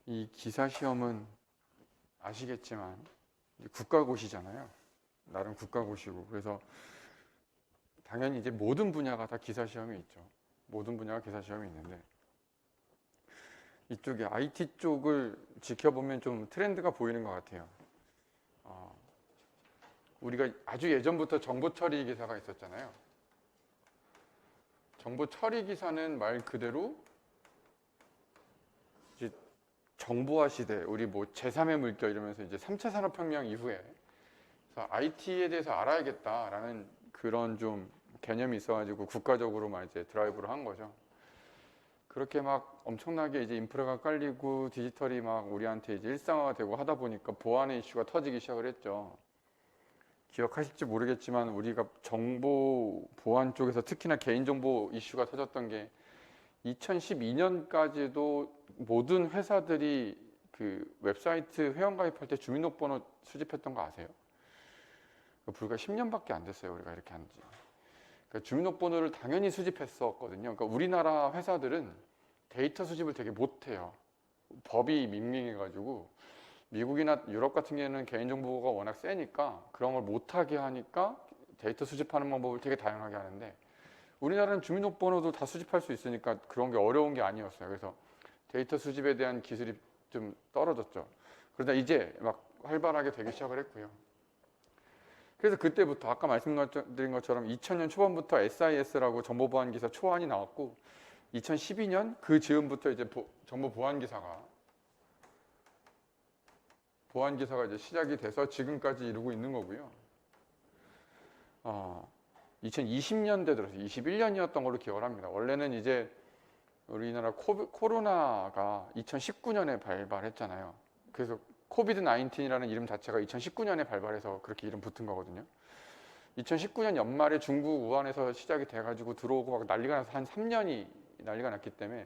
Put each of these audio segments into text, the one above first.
이 기사 시험은 아시겠지만 국가고시잖아요. 나름 국가고시고 그래서 당연히 이제 모든 분야가 다 기사 시험이 있죠. 모든 분야가 기사 시험이 있는데 이쪽에 IT 쪽을 지켜보면 좀 트렌드가 보이는 것 같아요. 우리가 아주 예전부터 정보 처리 기사가 있었잖아요. 정보 처리 기사는 말 그대로 이제 정보화 시대, 우리 뭐 제3의 물결 이러면서 이제 3차 산업혁명 이후에 IT에 대해서 알아야겠다라는 그런 좀 개념이 있어가지고 국가적으로 막 이제 드라이브를 한 거죠. 그렇게 막 엄청나게 이제 인프라가 깔리고 디지털이 막 우리한테 이제 일상화가 되고 하다 보니까 보안의 이슈가 터지기 시작을 했죠. 기억하실지 모르겠지만 우리가 정보 보안 쪽에서 특히나 개인정보 이슈가 터졌던 게 2012년까지도 모든 회사들이 그 웹사이트 회원가입할 때 주민등록번호 수집했던 거 아세요? 불과 10년밖에 안 됐어요. 우리가 이렇게 한 지. 그러니까 주민등록번호를 당연히 수집했었거든요. 그러니까 우리나라 회사들은 데이터 수집을 되게 못해요. 법이 밍밍해가지고 미국이나 유럽 같은 경우에는 개인정보가 워낙 세니까 그런 걸 못하게 하니까 데이터 수집하는 방법을 되게 다양하게 하는데 우리나라는 주민등록번호도 다 수집할 수 있으니까 그런 게 어려운 게 아니었어요. 그래서 데이터 수집에 대한 기술이 좀 떨어졌죠. 그러다 이제 막 활발하게 되기 시작을 했고요. 그래서 그때부터 아까 말씀드린 것처럼 2000년 초반부터 SIS라고 정보보안기사 초안이 나왔고 2012년 그 즈음부터 이제 정보보안기사가 이제 시작이 돼서 지금까지 이루고 있는 거고요. 2020년대 들어서 21년이었던 걸로 기억을 합니다. 원래는 이제 우리나라 코로나가 2019년에 발발했잖아요. 그래서 코비드-19이라는 이름 자체가 2019년에 발발해서 그렇게 이름 붙은 거거든요. 2019년 연말에 중국 우한에서 시작이 돼가지고 들어오고 막 난리가 나서 한 3년이 난리가 났기 때문에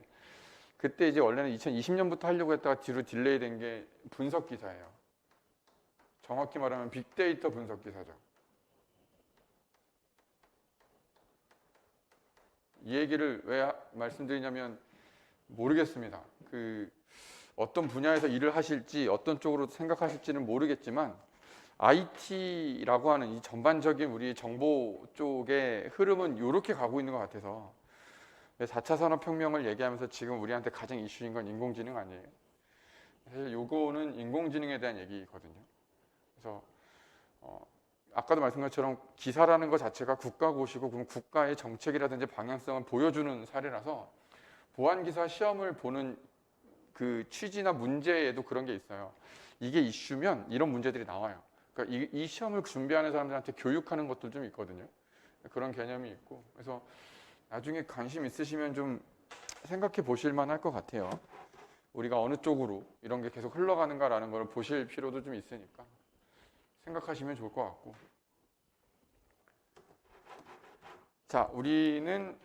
그때 이제 원래는 2020년부터 하려고 했다가 뒤로 딜레이 된 게 분석 기사예요. 정확히 말하면 빅데이터 분석 기사죠. 이 얘기를 왜 말씀드리냐면 모르겠습니다. 어떤 분야에서 일을 하실지 어떤 쪽으로 생각하실지는 모르겠지만 IT라고 하는 이 전반적인 우리 정보 쪽의 흐름은 이렇게 가고 있는 것 같아서 4차 산업혁명을 얘기하면서 지금 우리한테 가장 이슈인 건 인공지능 아니에요. 사실 요거는 인공지능에 대한 얘기거든요. 그래서 아까도 말씀드린 것처럼 기사라는 것 자체가 국가고시고 그럼 국가의 정책이라든지 방향성을 보여주는 사례라서 보안기사 시험을 보는 그 취지나 문제에도 그런 게 있어요. 이게 이슈면 이런 문제들이 나와요. 그러니까 이 시험을 준비하는 사람들한테 교육하는 것도 좀 있거든요. 그런 개념이 있고 그래서 나중에 관심 있으시면 좀 생각해 보실 만할 것 같아요. 우리가 어느 쪽으로 이런 게 계속 흘러가는가라는 걸 보실 필요도 좀 있으니까 생각하시면 좋을 것 같고. 자, 우리는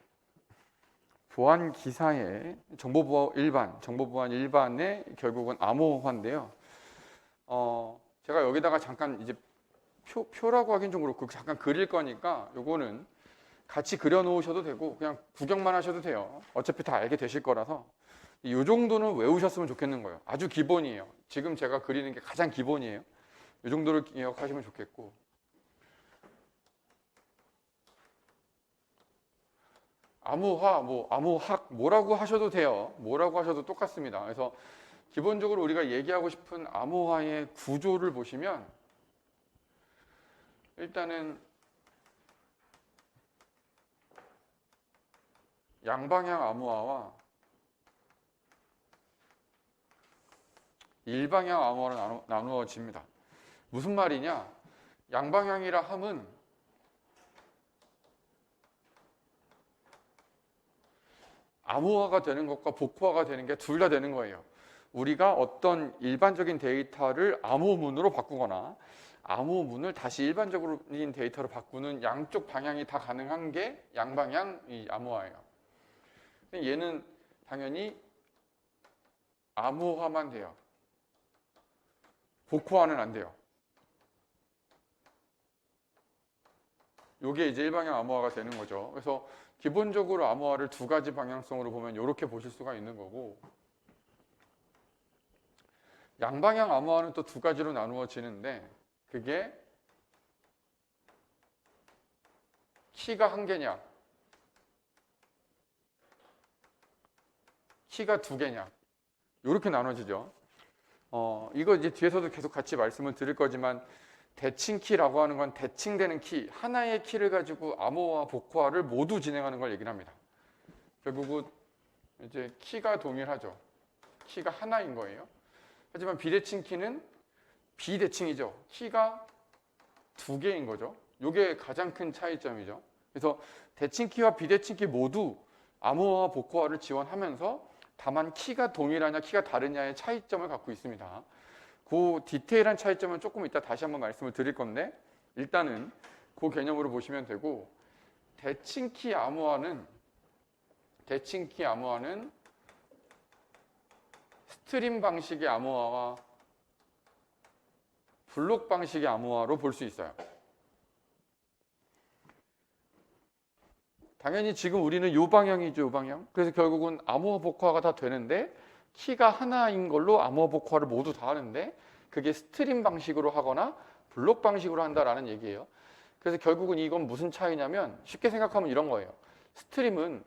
보안 기사의 정보보안 일반의 결국은 암호화인데요. 제가 여기다가 잠깐 이제 표라고 하긴 좀 그렇고 잠깐 그릴 거니까 요거는 같이 그려 놓으셔도 되고 그냥 구경만 하셔도 돼요. 어차피 다 알게 되실 거라서 이 정도는 외우셨으면 좋겠는 거예요. 아주 기본이에요. 지금 제가 그리는 게 가장 기본이에요. 이 정도를 기억하시면 좋겠고. 암호화, 암호학 뭐라고 하셔도 돼요. 뭐라고 하셔도 똑같습니다. 그래서 기본적으로 우리가 얘기하고 싶은 암호화의 구조를 보시면 일단은 양방향 암호화와 일방향 암호화로 나누어집니다. 무슨 말이냐? 양방향이라 함은 암호화가 되는 것과 복호화가 되는 게 둘 다 되는 거예요. 우리가 어떤 일반적인 데이터를 암호문으로 바꾸거나 암호문을 다시 일반적인 데이터로 바꾸는 양쪽 방향이 다 가능한 게 양방향 암호화예요. 얘는 당연히 암호화만 돼요. 복호화는 안 돼요. 이게 이제 일방향 암호화가 되는 거죠. 그래서 기본적으로 암호화를 두 가지 방향성으로 보면 이렇게 보실 수가 있는 거고 양방향 암호화는 또 두 가지로 나누어지는데 그게 키가 한 개냐, 키가 두 개냐, 이렇게 나눠지죠. 이거 이제 뒤에서도 계속 같이 말씀을 드릴 거지만 대칭키라고 하는 건 대칭되는 키, 하나의 키를 가지고 암호화, 복호화를 모두 진행하는 걸 얘기를 합니다. 결국은 이제 키가 동일하죠. 키가 하나인 거예요. 하지만 비대칭 키는 비대칭이죠. 키가 두 개인 거죠. 이게 가장 큰 차이점이죠. 그래서 대칭 키와 비대칭 키 모두 암호화와 복호화를 지원하면서 다만 키가 동일하냐 키가 다르냐의 차이점을 갖고 있습니다. 그 디테일한 차이점은 조금 이따 다시 한번 말씀을 드릴 건데 일단은 그 개념으로 보시면 되고 대칭키 암호화는 스트림 방식의 암호화와 블록 방식의 암호화로 볼 수 있어요. 당연히 지금 우리는 이 방향이죠, 이 방향. 그래서 결국은 암호화 복호화가 다 되는데 키가 하나인 걸로 암호화 복호화를 모두 다 하는데 그게 스트림 방식으로 하거나 블록 방식으로 한다라는 얘기예요. 그래서 결국은 이건 무슨 차이냐면 쉽게 생각하면 이런 거예요. 스트림은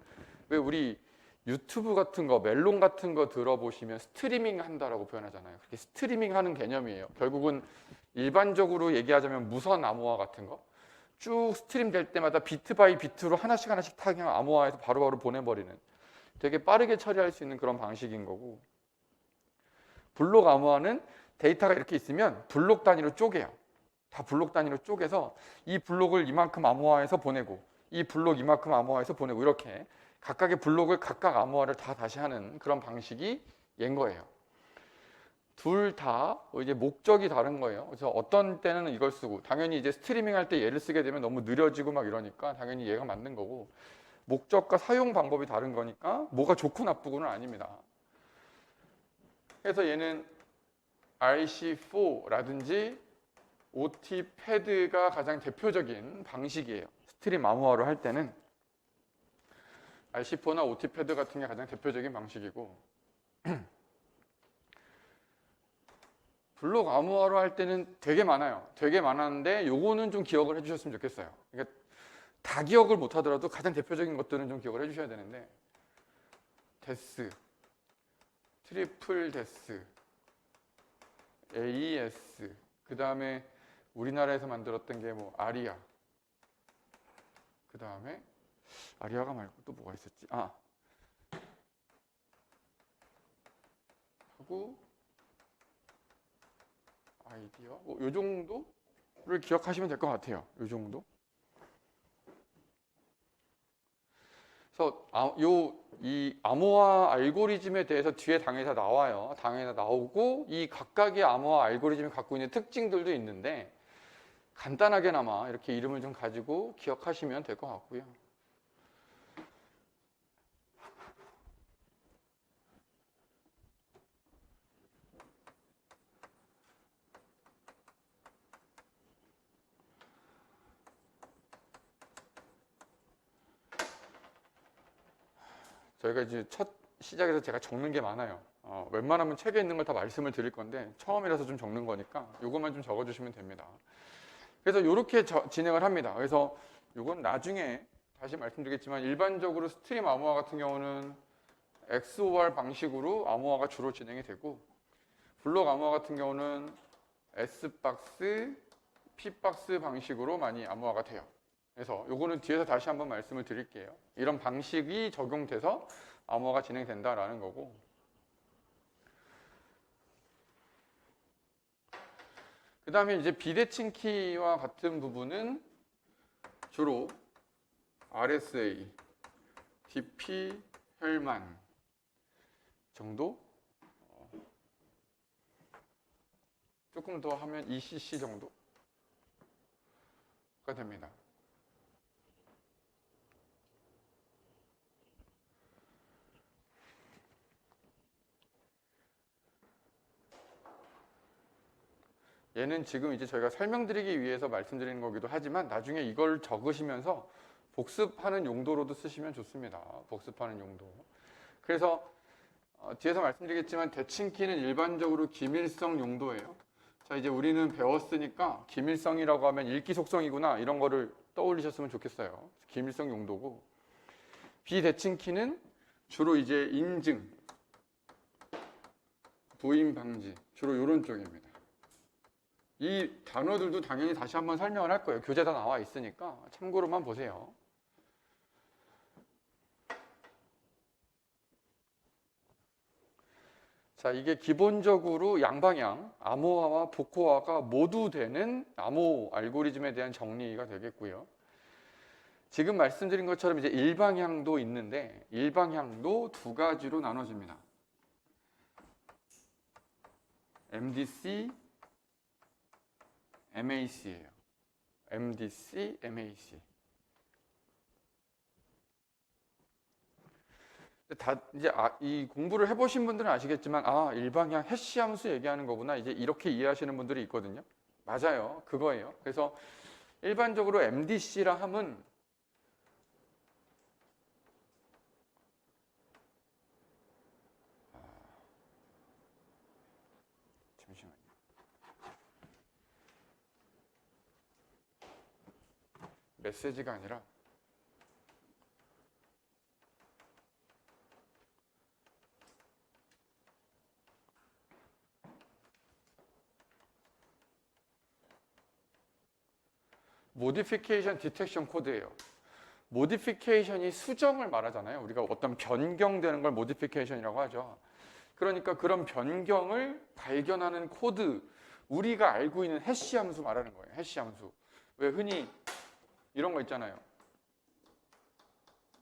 왜 우리 유튜브 같은 거, 멜론 같은 거 들어보시면 스트리밍 한다라고 표현하잖아요. 그게 스트리밍 하는 개념이에요. 결국은 일반적으로 얘기하자면 무선 암호화 같은 거. 쭉 스트림 될 때마다 비트 바이 비트로 하나씩 다 그냥 암호화해서 바로바로 보내버리는 되게 빠르게 처리할 수 있는 그런 방식인 거고 블록 암호화는 데이터가 이렇게 있으면 블록 단위로 쪼개요. 다 블록 단위로 쪼개서 이 블록을 이만큼 암호화해서 보내고 이 블록 이만큼 암호화해서 보내고 이렇게 각각의 블록을 각각 암호화를 다 다시 하는 그런 방식이 얘인 거예요. 둘 다 이제 목적이 다른 거예요. 그래서 어떤 때는 이걸 쓰고 당연히 이제 스트리밍 할 때 얘를 쓰게 되면 너무 느려지고 막 이러니까 당연히 얘가 맞는 거고 목적과 사용 방법이 다른 거니까 뭐가 좋고 나쁘고는 아닙니다. 그래서 얘는 RC4라든지 OT-PAD가 가장 대표적인 방식이에요. 스트림 암호화를 할 때는 RC4나 OT-PAD 같은 게 가장 대표적인 방식이고 블록 암호화로 할 때는 되게 많아요. 되게 많았는데 요거는 좀 기억을 해주셨으면 좋겠어요. 그러니까 다 기억을 못하더라도 가장 대표적인 것들은 좀 기억을 해주셔야 되는데 데스, 트리플 데스, AES, 그 다음에 우리나라에서 만들었던 게 뭐 아리아, 그 다음에 아리아가 말고 또 뭐가 있었지? 하고 아이디어 요 정도를 기억하시면 될 것 같아요. 요 정도. 그래서 이 암호화 알고리즘에 대해서 뒤에 당연히 다 나와요. 당연히 다 나오고 이 각각의 암호화 알고리즘이 갖고 있는 특징들도 있는데 간단하게나마 이렇게 이름을 좀 가지고 기억하시면 될 것 같고요. 저희가 이제 첫 시작에서 제가 적는 게 많아요. 웬만하면 책에 있는 걸 다 말씀을 드릴 건데 처음이라서 좀 적는 거니까 이것만 좀 적어주시면 됩니다. 그래서 이렇게 진행을 합니다. 그래서 이건 나중에 다시 말씀드리겠지만 일반적으로 스트림 암호화 같은 경우는 XOR 방식으로 암호화가 주로 진행이 되고 블록 암호화 같은 경우는 S박스, P박스 방식으로 많이 암호화가 돼요. 그래서 요거는 뒤에서 다시 한번 말씀을 드릴게요. 이런 방식이 적용돼서 암호화가 진행된다라는 거고 그 다음에 이제 비대칭 키와 같은 부분은 주로 RSA, DP, 헬만 정도 조금 더 하면 ECC 정도가 됩니다. 얘는 지금 이제 저희가 설명드리기 위해서 말씀드리는 거기도 하지만 나중에 이걸 적으시면서 복습하는 용도로도 쓰시면 좋습니다. 복습하는 용도. 그래서 뒤에서 말씀드리겠지만 대칭키는 일반적으로 기밀성 용도예요. 자, 이제 우리는 배웠으니까 기밀성이라고 하면 읽기 속성이구나 이런 거를 떠올리셨으면 좋겠어요. 기밀성 용도고, 비대칭키는 주로 이제 인증, 부인 방지, 주로 이런 쪽입니다. 이 단어들도 당연히 다시 한번 설명을 할 거예요. 교재 다 나와 있으니까 참고로만 보세요. 자, 이게 기본적으로 양방향, 암호화와 복호화가 모두 되는 암호 알고리즘에 대한 정리가 되겠고요. 지금 말씀드린 것처럼 이제 일방향도 있는데, 일방향도 두 가지로 나눠집니다. MDC, MAC예요. MDC, MAC. 이제 이 공부를 해보신 분들은 아시겠지만, 일방향 해시 함수 얘기하는 거구나, 이제 이렇게 이해하시는 분들이 있거든요. 맞아요, 그거예요. 그래서 일반적으로 MDC라 함은 잠시만요. 메시지가 아니라 모디피케이션 디텍션 코드예요. 모디피케이션이 수정을 말하잖아요. 우리가 어떤 변경되는 걸 모디피케이션이라고 하죠. 그러니까 그런 변경을 발견하는 코드, 우리가 알고 있는 해시 함수 말하는 거예요. 해시 함수. 왜 흔히 이런 거 있잖아요.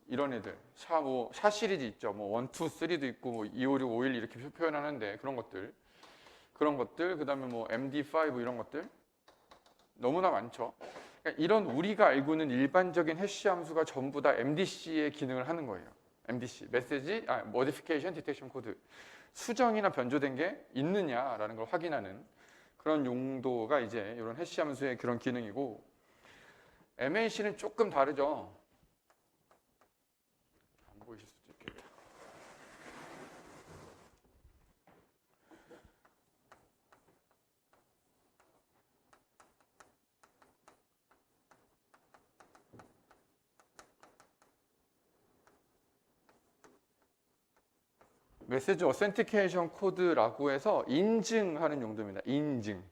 이런 애들. 샤 시리즈 있죠. 뭐 1, 2, 3도 있고 뭐 2, 5, 6, 5, 1 이렇게 표현하는데 그런 것들. 그다음에 뭐 MD5 이런 것들. 너무나 많죠. 그러니까 이런 우리가 알고 있는 일반적인 해시 함수가 전부 다 MDC의 기능을 하는 거예요. MDC, 메시지, Modification Detection Code. 수정이나 변조된 게 있느냐라는 걸 확인하는 그런 용도가 이제 이런 해시 함수의 그런 기능이고, MAC는 조금 다르죠. 안 보이실 수도 있겠다. 메시지 어센티케이션 코드라고 해서 인증하는 용도입니다. 인증.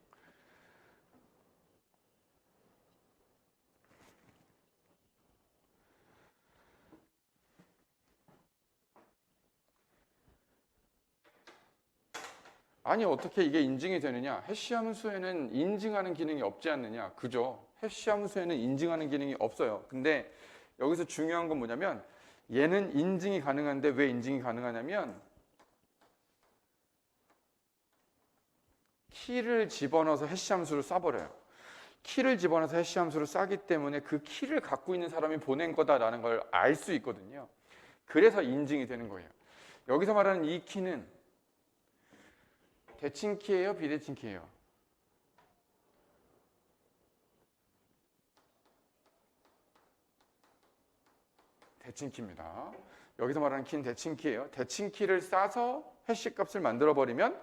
아니, 어떻게 이게 인증이 되느냐? 해시 함수에는 인증하는 기능이 없지 않느냐? 그죠? 해시 함수에는 인증하는 기능이 없어요. 근데 여기서 중요한 건 뭐냐면, 얘는 인증이 가능한데 왜 인증이 가능하냐면, 키를 집어넣어서 해시 함수를 쏴버려요. 키를 집어넣어서 해시 함수를 쏴기 때문에 그 키를 갖고 있는 사람이 보낸 거다라는 걸 알 수 있거든요. 그래서 인증이 되는 거예요. 여기서 말하는 이 키는 대칭 키예요, 비대칭 키예요? 대칭 키입니다. 여기서 말하는 키는 대칭 키예요. 대칭 키를 싸서 해시 값을 만들어 버리면,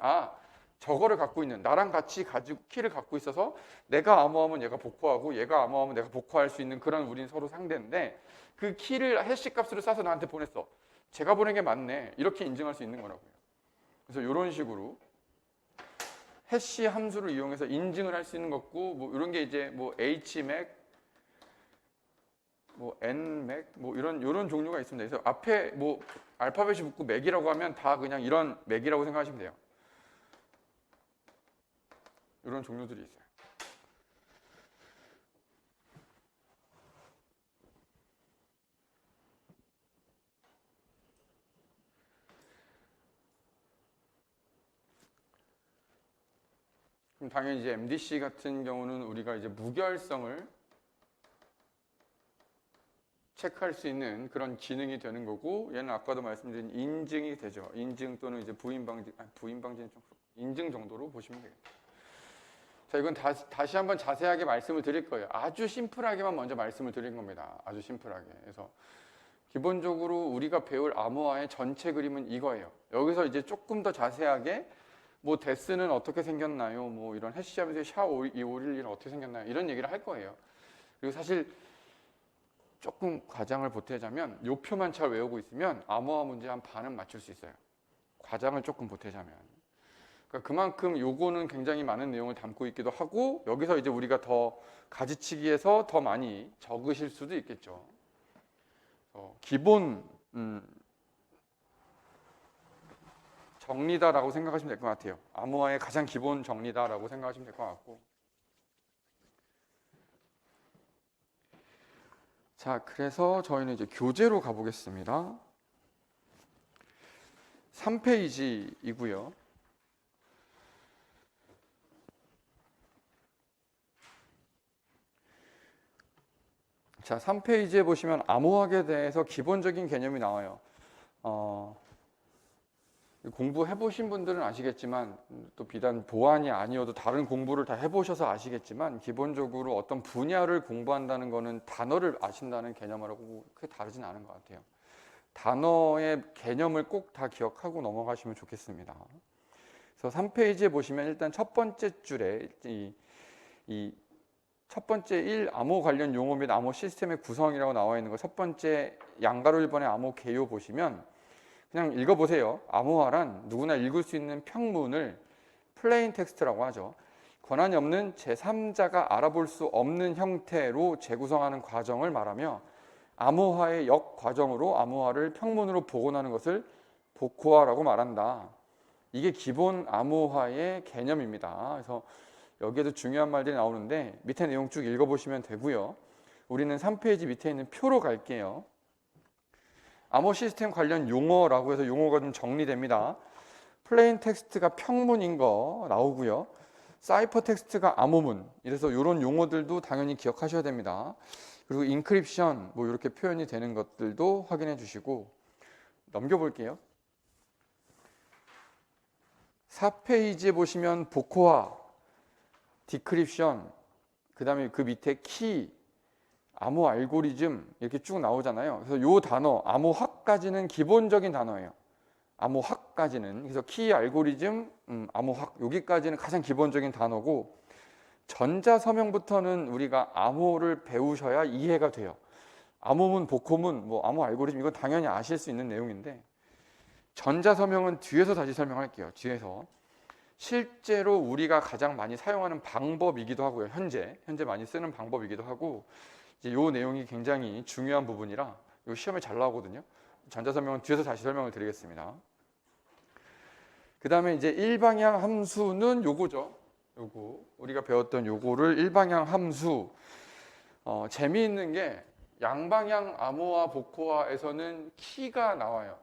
저거를 갖고 있는, 나랑 같이 가지고 키를 갖고 있어서 내가 암호하면 얘가 복호하고 얘가 암호하면 내가 복호할 수 있는 그런, 우린 서로 상대인데, 그 키를 해시 값으로 싸서 나한테 보냈어. 제가 보낸 게 맞네. 이렇게 인증할 수 있는 거라고요. 그래서 이런 식으로 해시 함수를 이용해서 인증을 할 수 있는 거고, 뭐 이런 게 이제 뭐 HMAC, 뭐 NMAC, 뭐 이런 종류가 있습니다. 그래서 앞에 뭐 알파벳이 붙고 맥이라고 하면 다 그냥 이런 맥이라고 생각하시면 돼요. 이런 종류들이 있어요. 그럼 당연히 이제 MDC 같은 경우는 우리가 이제 무결성을 체크할 수 있는 그런 기능이 되는 거고, 얘는 아까도 말씀드린 인증이 되죠. 인증 또는 이제 부인 방지는 좀 인증 정도로 보시면 되겠다. 자, 이건 다시 한번 자세하게 말씀을 드릴 거예요. 아주 심플하게만 먼저 말씀을 드린 겁니다. 아주 심플하게. 그래서 기본적으로 우리가 배울 암호화의 전체 그림은 이거예요. 여기서 이제 조금 더 자세하게 뭐 데스는 어떻게 생겼나요? 뭐 이런 해시하면서 샤251은 어떻게 생겼나요? 이런 얘기를 할 거예요. 그리고 사실 조금 과장을 보태자면 요 표만 잘 외우고 있으면 암호화 문제 한 반은 맞출 수 있어요. 과장을 조금 보태자면. 그러니까 그만큼 요거는 굉장히 많은 내용을 담고 있기도 하고 여기서 이제 우리가 더 가지치기해서 더 많이 적으실 수도 있겠죠. 기본 정리다라고 생각하시면 될 것 같아요. 암호화의 가장 기본 정리다라고 생각하시면 될 것 같고. 자, 그래서 저희는 이제 교재로 가보겠습니다. 3페이지이고요. 자, 3페이지에 보시면 암호학에 대해서 기본적인 개념이 나와요. 공부해 보신 분들은 아시겠지만 또 비단 보안이 아니어도 다른 공부를 다 해보셔서 아시겠지만 기본적으로 어떤 분야를 공부한다는 거는 단어를 아신다는 개념하고 크게 다르진 않은 것 같아요. 단어의 개념을 꼭 다 기억하고 넘어가시면 좋겠습니다. 그래서 3페이지에 보시면 일단 첫 번째 줄에 이 첫 번째 1 암호 관련 용어 및 암호 시스템의 구성이라고 나와 있는 거 첫 번째 양가로 1번의 암호 개요 보시면 그냥 읽어보세요. 암호화란 누구나 읽을 수 있는 평문을 플레인 텍스트라고 하죠. 권한이 없는 제3자가 알아볼 수 없는 형태로 재구성하는 과정을 말하며 암호화의 역과정으로 암호화를 평문으로 복원하는 것을 복호화라고 말한다. 이게 기본 암호화의 개념입니다. 그래서 여기에도 중요한 말들이 나오는데 밑에 내용 쭉 읽어보시면 되고요. 우리는 3페이지 밑에 있는 표로 갈게요. 암호 시스템 관련 용어라고 해서 용어가 좀 정리됩니다. 플레인 텍스트가 평문인 거 나오고요. 사이퍼 텍스트가 암호문. 이래서 이런 용어들도 당연히 기억하셔야 됩니다. 그리고 인크립션 뭐 이렇게 표현이 되는 것들도 확인해 주시고 넘겨볼게요. 4페이지에 보시면 복호화, 디크립션, 그 다음에 그 밑에 키, 암호 알고리즘 이렇게 쭉 나오잖아요. 그래서 요 단어 암호학까지는 기본적인 단어예요. 암호학까지는 그래서 키, 알고리즘, 암호학 여기까지는 가장 기본적인 단어고 전자서명부터는 우리가 암호를 배우셔야 이해가 돼요. 암호문, 복호문, 뭐 암호 알고리즘 이건 당연히 아실 수 있는 내용인데 전자서명은 뒤에서 다시 설명할게요. 뒤에서 실제로 우리가 가장 많이 사용하는 방법이기도 하고요. 현재 많이 쓰는 방법이기도 하고 이제 요 내용이 굉장히 중요한 부분이라 요 시험에 잘 나오거든요. 전자서명은 뒤에서 다시 설명을 드리겠습니다. 그 다음에 이제 일방향 함수는 요거죠. 요거 우리가 배웠던 요거를 일방향 함수. 재미있는 게 양방향 암호화 복호화에서는 키가 나와요.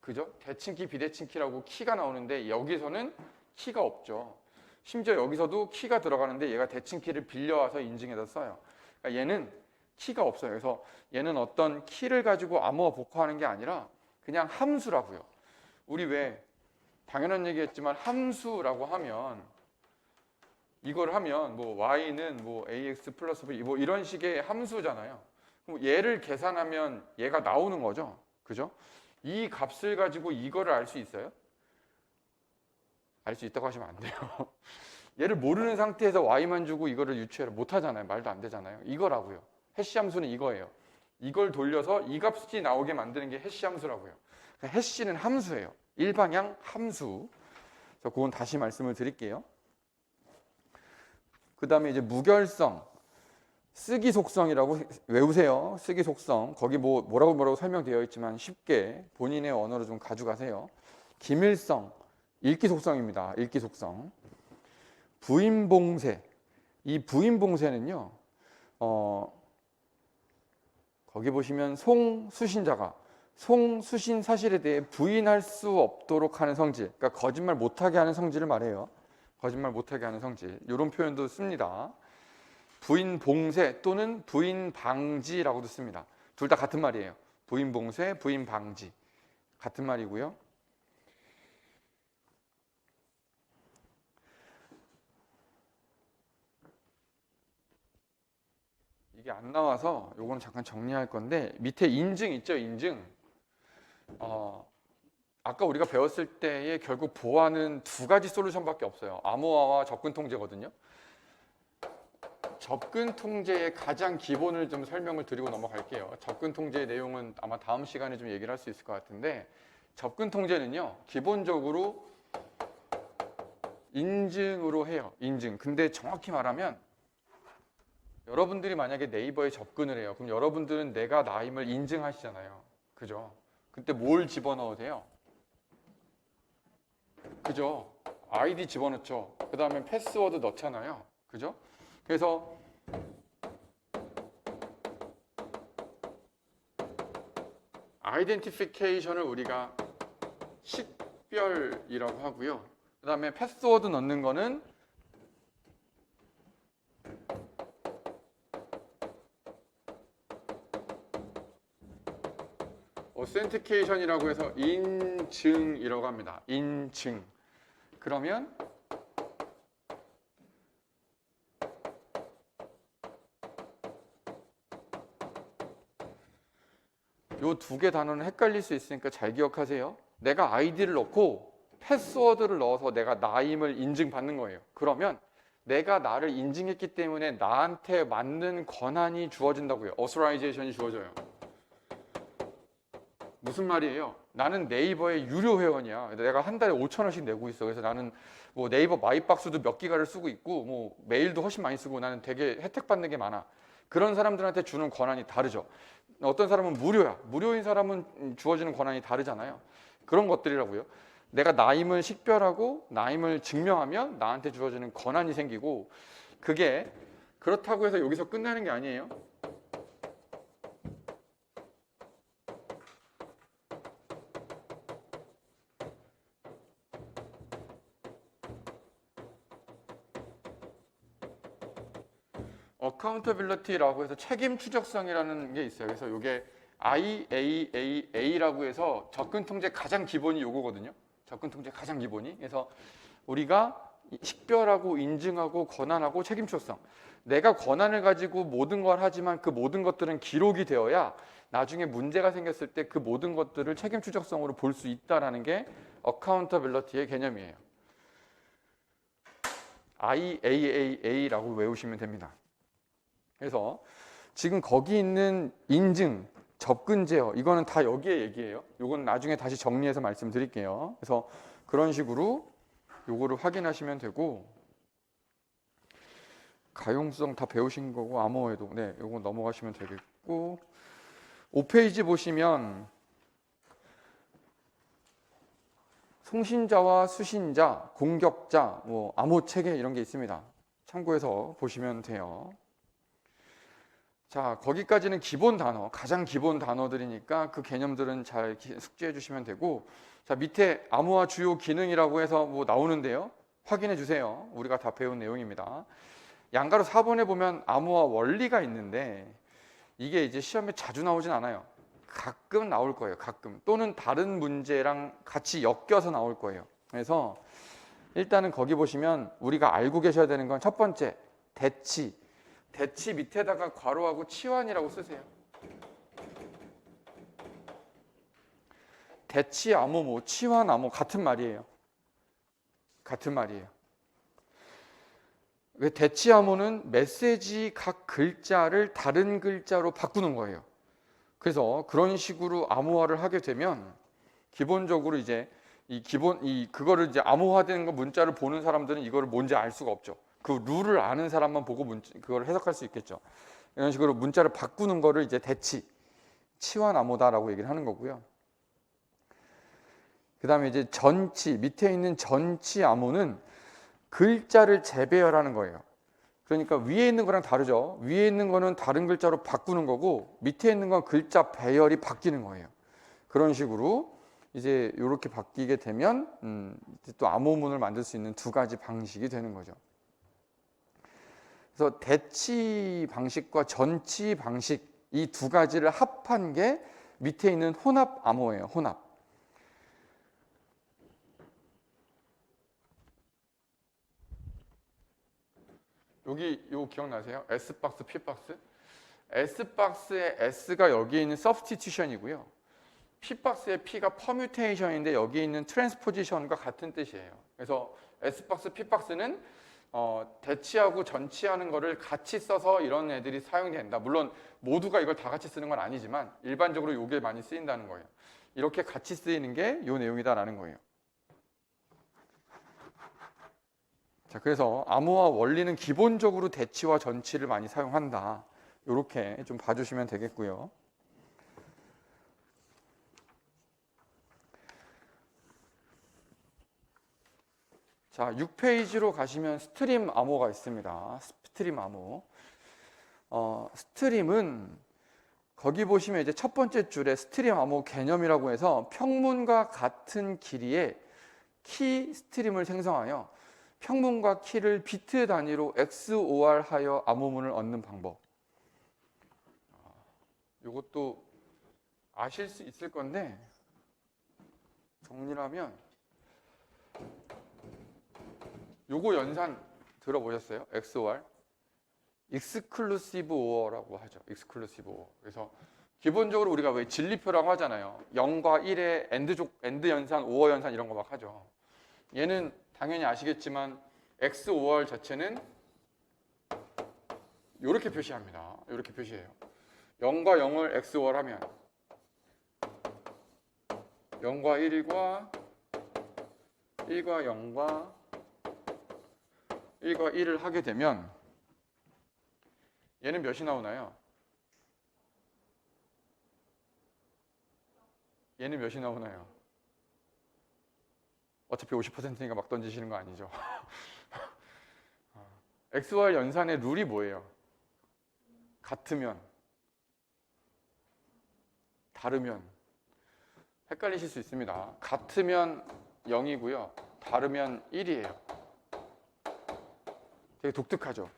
그죠? 대칭키 비대칭키라고 키가 나오는데 여기서는 키가 없죠. 심지어 여기서도 키가 들어가는데 얘가 대칭키를 빌려와서 인증해서 써요. 그러니까 얘는 키가 없어요. 그래서 얘는 어떤 키를 가지고 암호화 복호하는 게 아니라 그냥 함수라고요. 우리 왜 당연한 얘기했지만 함수라고 하면 이걸 하면 뭐 y는 뭐 ax 플러스 b 뭐 이런 식의 함수잖아요. 그럼 얘를 계산하면 얘가 나오는 거죠. 그죠? 이 값을 가지고 이거를 알 수 있어요? 알 수 있다고 하시면 안 돼요. 얘를 모르는 상태에서 y만 주고 이거를 유추를 못 하잖아요. 말도 안 되잖아요. 이거라고요. 해시 함수는 이거예요. 이걸 돌려서 이 값이 나오게 만드는 게 해시 함수라고요. 해시는 함수예요. 일방향 함수. 그래서 그건 다시 말씀을 드릴게요. 그 다음에 이제 무결성, 쓰기 속성이라고 외우세요. 쓰기 속성. 거기 뭐라고 설명되어 있지만 쉽게 본인의 언어로 좀 가져가세요. 기밀성, 읽기 속성입니다. 읽기 속성. 부인봉쇄. 이 부인봉쇄는요. 거기 보시면 송수신자가 송수신 사실에 대해 부인할 수 없도록 하는 성질. 그러니까 거짓말 못하게 하는 성질을 말해요. 거짓말 못하게 하는 성질. 이런 표현도 씁니다. 부인 봉쇄 또는 부인 방지라고도 씁니다. 둘 다 같은 말이에요. 부인 봉쇄, 부인 방지. 같은 말이고요. 이게 안 나와서 요거는 잠깐 정리할 건데 밑에 인증 있죠, 인증. 아까 우리가 배웠을 때에 결국 보아는 두 가지 솔루션밖에 없어요. 암호화와 접근 통제거든요. 접근 통제의 가장 기본을 좀 설명을 드리고 넘어갈게요. 접근 통제의 내용은 아마 다음 시간에 좀 얘기를 할 수 있을 것 같은데, 접근 통제는요, 기본적으로 인증으로 해요. 인증. 근데 정확히 말하면 여러분들이 만약에 네이버에 접근을 해요. 그럼 여러분들은 내가 나임을 인증하시잖아요. 그죠? 그때 뭘 집어넣어도 돼요? 그죠? 아이디 집어넣죠. 그 다음에 패스워드 넣잖아요. 그죠? 그래서 아이덴티피케이션을 우리가 식별이라고 하고요. 그 다음에 패스워드 넣는 거는 어센티케이션이라고 해서 인증이라고 합니다. 인증. 그러면 요 두 개 단어는 헷갈릴 수 있으니까 잘 기억하세요. 내가 아이디를 넣고 패스워드를 넣어서 내가 나임을 인증받는 거예요. 그러면 내가 나를 인증했기 때문에 나한테 맞는 권한이 주어진다고요. 어소라이제이션이 주어져요. 무슨 말이에요? 나는 네이버의 유료 회원이야. 내가 한 달에 5,000원씩 내고 있어. 그래서 나는 뭐 네이버 마이박스도 몇 기가를 쓰고 있고 뭐 메일도 훨씬 많이 쓰고 나는 되게 혜택 받는 게 많아. 그런 사람들한테 주는 권한이 다르죠. 어떤 사람은 무료야. 무료인 사람은 주어지는 권한이 다르잖아요. 그런 것들이라고요. 내가 나임을 식별하고 나임을 증명하면 나한테 주어지는 권한이 생기고, 그게 그렇다고 해서 여기서 끝나는 게 아니에요. 어카운터빌리티라고 해서 책임 추적성이라는 게 있어요. 그래서 이게 IAAA라고 해서 접근 통제 가장 기본이 요거거든요. 접근 통제 가장 기본이. 그래서 우리가 식별하고 인증하고 권한하고 책임 추적성. 내가 권한을 가지고 모든 걸 하지만 그 모든 것들은 기록이 되어야 나중에 문제가 생겼을 때 그 모든 것들을 책임 추적성으로 볼 수 있다라는 게 어카운터빌리티의 개념이에요. IAAA라고 외우시면 됩니다. 그래서 지금 거기 있는 인증, 접근 제어 이거는 다 여기에 얘기예요. 이건 나중에 다시 정리해서 말씀드릴게요. 그래서 그런 식으로 요거를 확인하시면 되고, 가용성 다 배우신 거고 암호에도 네, 요거 넘어가시면 되겠고, 5페이지 보시면 송신자와 수신자, 공격자, 뭐 암호 체계 이런 게 있습니다. 참고해서 보시면 돼요. 자, 거기까지는 기본 단어, 가장 기본 단어들이니까 그 개념들은 잘 숙지해 주시면 되고, 자, 밑에 암호화 주요 기능이라고 해서 뭐 나오는데요. 확인해 주세요. 우리가 다 배운 내용입니다. 양가로 4번에 보면 암호화 원리가 있는데 이게 이제 시험에 자주 나오진 않아요. 가끔 나올 거예요. 가끔. 또는 다른 문제랑 같이 엮여서 나올 거예요. 그래서 일단은 거기 보시면 우리가 알고 계셔야 되는 건 첫 번째, 대치. 대치 밑에다가 괄호하고 치환이라고 쓰세요. 대치 암호, 뭐 치환 암호 같은 말이에요. 같은 말이에요. 왜 대치 암호는 메시지 각 글자를 다른 글자로 바꾸는 거예요. 그래서 그런 식으로 암호화를 하게 되면 기본적으로 이제 그거를 이제 암호화된 거 문자를 보는 사람들은 이거를 뭔지 알 수가 없죠. 그 룰을 아는 사람만 보고 그걸 해석할 수 있겠죠. 이런 식으로 문자를 바꾸는 거를 이제 치환 암호다라고 얘기를 하는 거고요. 그다음에 이제 전치, 밑에 있는 전치 암호는 글자를 재배열하는 거예요. 그러니까 위에 있는 거랑 다르죠. 위에 있는 거는 다른 글자로 바꾸는 거고 밑에 있는 건 글자 배열이 바뀌는 거예요. 그런 식으로 이제 이렇게 바뀌게 되면 이제 또 암호문을 만들 수 있는 두 가지 방식이 되는 거죠. 그래서 대치 방식과 전치 방식 이 두 가지를 합한 게 밑에 있는 혼합 암호예요. 혼합. 여기 이거 기억나세요? S박스, P박스? S박스의 S가 여기 있는 substitution이고요. P박스의 P가 permutation인데 여기 있는 transposition과 같은 뜻이에요. 그래서 S박스, P박스는 대치하고 전치하는 거를 같이 써서 이런 애들이 사용된다. 물론 모두가 이걸 다 같이 쓰는 건 아니지만 일반적으로 이게 많이 쓰인다는 거예요. 이렇게 같이 쓰이는 게 이 내용이다라는 거예요. 자, 그래서 암호화 원리는 기본적으로 대치와 전치를 많이 사용한다. 이렇게 좀 봐주시면 되겠고요. 자, 6페이지로 가시면 스트림 암호가 있습니다. 스트림 암호. 스트림은 거기 보시면 이제 첫 번째 줄에 스트림 암호 개념이라고 해서 평문과 같은 길이의 키 스트림을 생성하여 평문과 키를 비트 단위로 XOR 하여 암호문을 얻는 방법. 이것도 아실 수 있을 건데 정리를 하면 요거 연산 들어보셨어요? XOR? Exclusive OR라고 하죠. Exclusive OR. 그래서 기본적으로 우리가 왜 진리표라고 하잖아요. 0과 1의 AND 연산, OR 연산 이런 거 막 하죠. 얘는 당연히 아시겠지만 XOR 자체는 이렇게 표시합니다. 이렇게 표시해요. 0과 0을 XOR 하면 0과 1과 1과 0과 1과 1을 하게 되면 얘는 몇이 나오나요? 얘는 몇이 나오나요? 어차피 50%니까 막 던지시는 거 아니죠? XOR 연산의 룰이 뭐예요? 같으면, 다르면 헷갈리실 수 있습니다. 같으면 0이고요. 다르면 1이에요. 되게 독특하죠?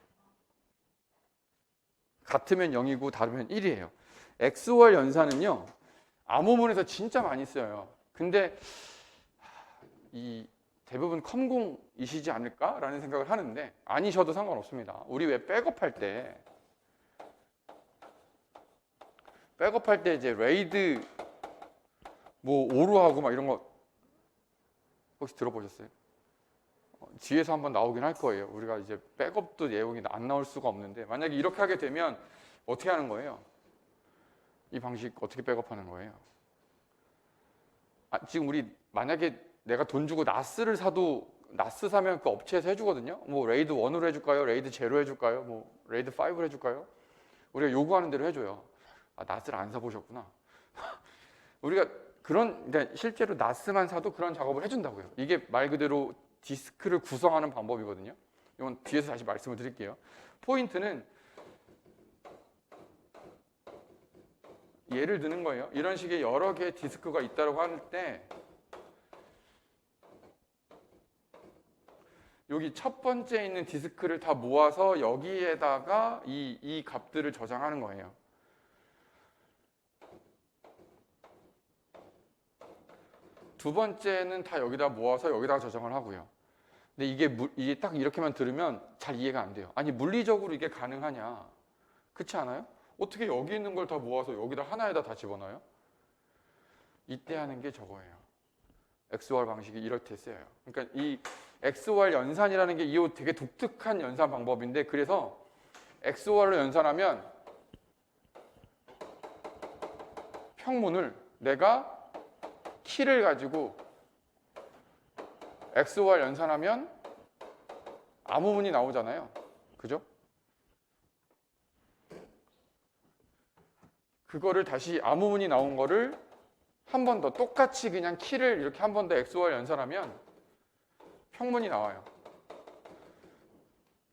같으면 0이고 다르면 1이에요. XOR 연산은요. 암호문에서 진짜 많이 써요. 근데 이 대부분 컴공이시지 않을까라는 생각을 하는데 아니셔도 상관없습니다. 우리 왜 백업할 때 이제 레이드 뭐 오루하고 막 이런 거 혹시 들어보셨어요? 뒤에서 한번 나오긴 할 거예요. 우리가 이제 백업도 내용이 안 나올 수가 없는데 만약에 이렇게 하게 되면 어떻게 하는 거예요? 이 방식 어떻게 백업하는 거예요? 지금 우리 만약에 내가 돈 주고 나스를 사도 나스 사면 그 업체에서 해주거든요. 뭐 레이드 1으로 해줄까요? 레이드 0로 해줄까요? 뭐 레이드 5로 해줄까요? 우리가 요구하는 대로 해줘요. 나스를 안 사보셨구나. 우리가 실제로 나스만 사도 그런 작업을 해준다고요. 이게 말 그대로 디스크를 구성하는 방법이거든요. 이건 뒤에서 다시 말씀을 드릴게요. 포인트는 예를 드는 거예요. 이런 식의 여러 개의 디스크가 있다고 할 때 여기 첫 번째 있는 디스크를 다 모아서 여기에다가 이 값들을 저장하는 거예요. 두 번째는 다 여기다 모아서 여기다가 저장을 하고요. 근데 이게 딱 이렇게만 들으면 잘 이해가 안 돼요. 아니 물리적으로 이게 가능하냐? 그렇지 않아요? 어떻게 여기 있는 걸 다 모아서 여기다 하나에다 다 집어넣어요? 이때 하는 게 저거예요. XOR 방식이 이럴 때 쓰여요. 그러니까 이 XOR 연산이라는 게 이 되게 독특한 연산 방법인데 그래서 XOR로 연산하면 평문을 내가 키를 가지고 XOR 연산하면 암호문이 나오잖아요. 그죠? 그거를 다시 암호문이 나온 거를 한 번 더 똑같이 그냥 키를 이렇게 한 번 더 XOR 연산하면 평문이 나와요.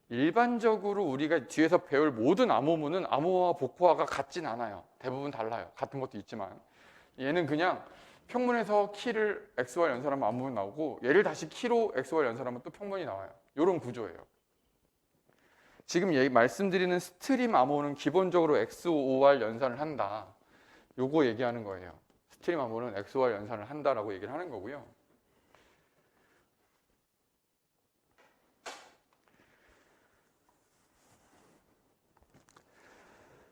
일반적으로 우리가 뒤에서 배울 모든 암호문은 암호화와 복호화가 같진 않아요. 대부분 달라요. 같은 것도 있지만 얘는 그냥 평문에서 키를 XOR 연산하면 암호문 나오고 얘를 다시 키로 XOR 연산하면 또 평문이 나와요. 이런 구조예요. 지금 말씀드리는 스트림 암호는 기본적으로 XOR 연산을 한다. 요거 얘기하는 거예요. 스트림 암호는 XOR 연산을 한다라고 얘기를 하는 거고요.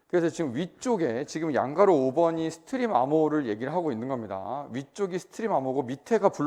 그래서 지금 위쪽에 지금 양가로 5번이 스트림 암호를 얘기를 하고 있는 겁니다. 위쪽이 스트림 암호고 밑에가 블록